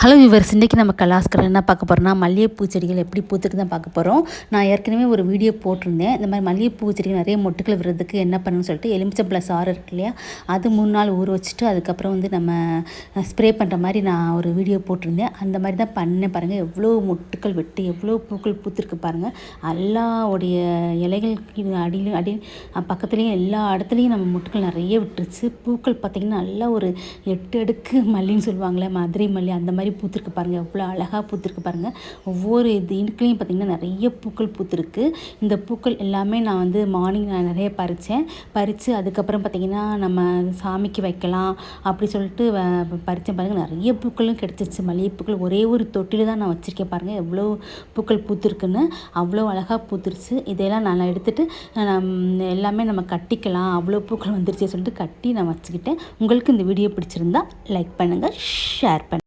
Hello viewers, இன்றைக்கி நம்ம கலாஸ்கரில் என்ன பார்க்க போகிறோம்னா மல்லிகைப்பூ செடிகள் எப்படி பூத்துக்கு தான் பார்க்க போகிறோம். நான் ஏற்கனவே ஒரு வீடியோ போட்டிருந்தேன். இந்த மாதிரி மல்லிகைப்பூ செடிகள் நிறைய மொட்டுக்கள் விடுறதுக்கு என்ன பண்ணணும்னு சொல்லிட்டு எலுமிச்சம்பழம் சாறு இருக்கு இல்லையா, அது 3 நாள் ஊற வச்சுட்டு அதுக்கப்புறம் நம்ம ஸ்ப்ரே பண்ணுற மாதிரி நான் ஒரு வீடியோ போட்டிருந்தேன். அந்த மாதிரி தான் பண்ணேன். பாருங்கள் எவ்வளோ மொட்டுக்கள் விட்டு எவ்வளோ பூக்கள் பூத்துருக்கு பாருங்கள். எல்லாவுடைய இலைகள் அடி பக்கத்துலேயும் எல்லா இடத்துலையும் நம்ம மொட்டுக்கள் நிறைய விட்டுருச்சு. பூக்கள் பார்த்திங்கன்னா நல்லா ஒரு 8 அடுக்கு மல்லின்னு சொல்லுவாங்களே, மதுரை மல்லி, அந்த மாதிரி பூத்திருக்கு பாருங்கள். எவ்வளோ அழகாக பூத்திருக்கு பாருங்கள். ஒவ்வொரு இதுக்குலேயும் பார்த்திங்கன்னா நிறைய பூக்கள் பூத்திருக்கு. இந்த பூக்கள் எல்லாமே நான் மார்னிங் நான் நிறைய பறித்து அதுக்கப்புறம் பார்த்திங்கன்னா நம்ம சாமிக்கு வைக்கலாம் அப்படி சொல்லிட்டு பறித்தேன் பாருங்கள். நிறைய பூக்களும் கிடச்சிச்சு. மல்லிகைப்பூக்கள் ஒரே ஒரு தொட்டியில் தான் நான் வச்சுருக்கேன் பாருங்கள். எவ்வளோ பூக்கள் பூத்திருக்குன்னு அவ்வளோ அழகாக பூத்துருச்சு. இதையெல்லாம் நான் எடுத்துகிட்டு எல்லாமே நம்ம கட்டிக்கலாம், அவ்வளோ பூக்கள் வந்துருச்சு சொல்லிட்டு கட்டி நான் வச்சுக்கிட்டேன். உங்களுக்கு இந்த வீடியோ பிடிச்சிருந்தா லைக் பண்ணுங்கள், ஷேர் பண்ணுங்கள்.